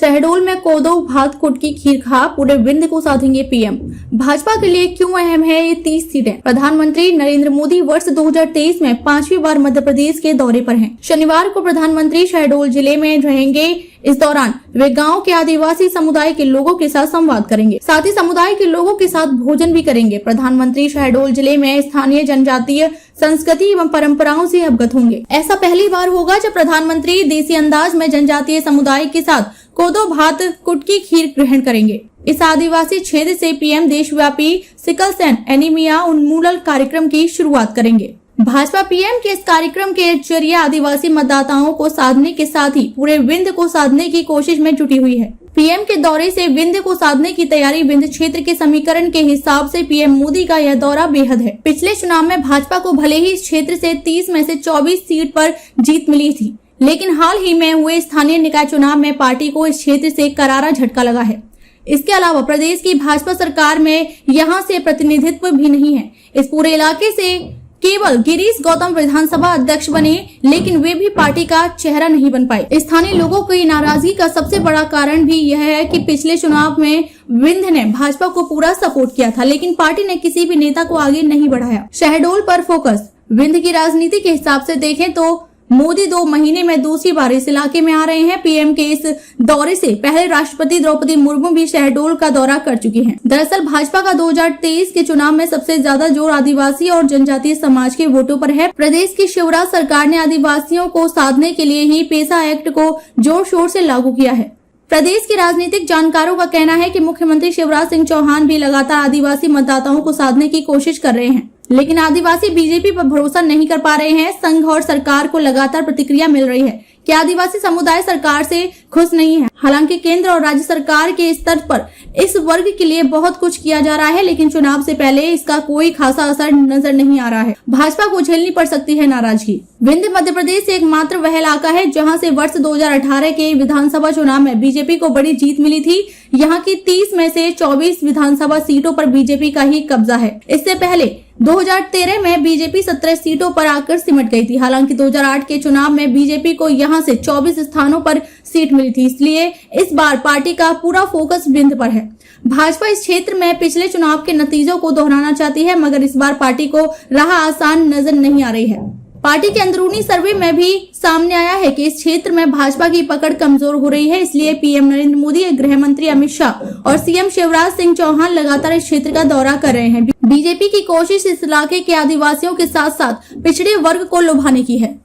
शहडोल में कोदो भात कुटकी खीर खा पूरे विंध्य को साधेंगे पीएम। भाजपा के लिए क्यों अहम है ये 30 सीटें? प्रधानमंत्री नरेंद्र मोदी वर्ष 2023 में 5वीं बार मध्य प्रदेश के दौरे पर हैं। शनिवार को प्रधानमंत्री शहडोल जिले में रहेंगे। इस दौरान वे गांव के आदिवासी समुदाय के लोगों के साथ संवाद करेंगे, साथ ही समुदाय के लोगों के साथ भोजन भी करेंगे। प्रधानमंत्री शहडोल जिले में स्थानीय जनजातीय संस्कृति एवं परंपराओं से अवगत होंगे। ऐसा पहली बार होगा जब प्रधानमंत्री देसी अंदाज में जनजातीय समुदाय के साथ कोदो भात कुटकी खीर ग्रहण करेंगे। इस आदिवासी क्षेत्र से पीएम देशव्यापी सिकल सेल एनीमिया उन्मूलन कार्यक्रम की शुरुआत करेंगे। भाजपा पीएम के इस कार्यक्रम के जरिए आदिवासी मतदाताओं को साधने के साथ ही पूरे विंध्य को साधने की कोशिश में जुटी हुई है। पीएम के दौरे से विंध्य को साधने की तैयारी। विंध्य क्षेत्र के समीकरण के हिसाब से पीएम मोदी का यह दौरा बेहद है। पिछले चुनाव में भाजपा को भले ही इस क्षेत्र से 30 में से 24 सीट पर जीत मिली थी, लेकिन हाल ही में हुए स्थानीय निकाय चुनाव में पार्टी को इस क्षेत्र से करारा झटका लगा है। इसके अलावा प्रदेश की भाजपा सरकार में यहां से प्रतिनिधित्व भी नहीं है। इस पूरे इलाके से केवल गिरीश गौतम विधानसभा अध्यक्ष बने, लेकिन वे भी पार्टी का चेहरा नहीं बन पाए। स्थानीय लोगों की नाराजगी का सबसे बड़ा कारण भी यह है कि पिछले चुनाव में विंध्य ने भाजपा को पूरा सपोर्ट किया था, लेकिन पार्टी ने किसी भी नेता को आगे नहीं बढ़ाया। शहडोल पर फोकस। विंध्य की राजनीति के हिसाब से देखें तो मोदी 2 महीने में दूसरी बार इस इलाके में आ रहे हैं। पीएम के इस दौरे से पहले राष्ट्रपति द्रौपदी मुर्मू भी शहडोल का दौरा कर चुकी हैं। दरअसल भाजपा का 2023 के चुनाव में सबसे ज्यादा जोर आदिवासी और जनजातीय समाज के वोटों पर है। प्रदेश की शिवराज सरकार ने आदिवासियों को साधने के लिए ही पेसा एक्ट को जोर शोर से लागू किया है। प्रदेश के राजनीतिक जानकारों का कहना है कि मुख्यमंत्री शिवराज सिंह चौहान भी लगातार आदिवासी मतदाताओं को साधने की कोशिश कर रहे हैं, लेकिन आदिवासी बीजेपी पर भरोसा नहीं कर पा रहे हैं। संघ और सरकार को लगातार प्रतिक्रिया मिल रही है कि आदिवासी समुदाय सरकार से खुश नहीं है। हालांकि केंद्र और राज्य सरकार के स्तर पर इस वर्ग के लिए बहुत कुछ किया जा रहा है, लेकिन चुनाव से पहले इसका कोई खासा असर नजर नहीं आ रहा है। भाजपा को झेलनी पड़ सकती है नाराजगी। विंध्य मध्य प्रदेश से एकमात्र वह इलाका है जहां से वर्ष 2018 के विधानसभा चुनाव में बीजेपी को बड़ी जीत मिली थी। यहाँ की 30 में से 24 विधानसभा सीटों पर बीजेपी का ही कब्जा है। इससे पहले 2013 में बीजेपी 17 सीटों पर आकर सिमट गई थी। हालांकि 2008 के चुनाव में बीजेपी को यहां से 24 स्थानों पर सीट मिली थी, इसलिए इस बार पार्टी का पूरा फोकस विंध्य पर है। भाजपा इस क्षेत्र में पिछले चुनाव के नतीजों को दोहराना चाहती है, मगर इस बार पार्टी को राह आसान नजर नहीं आ रही है। पार्टी के अंदरूनी सर्वे में भी सामने आया है कि इस क्षेत्र में भाजपा की पकड़ कमजोर हो रही है। इसलिए पीएम नरेंद्र मोदी, गृह मंत्री अमित शाह और सीएम शिवराज सिंह चौहान लगातार इस क्षेत्र का दौरा कर रहे हैं। बीजेपी की कोशिश इस इलाके के आदिवासियों के साथ साथ पिछड़े वर्ग को लुभाने की है।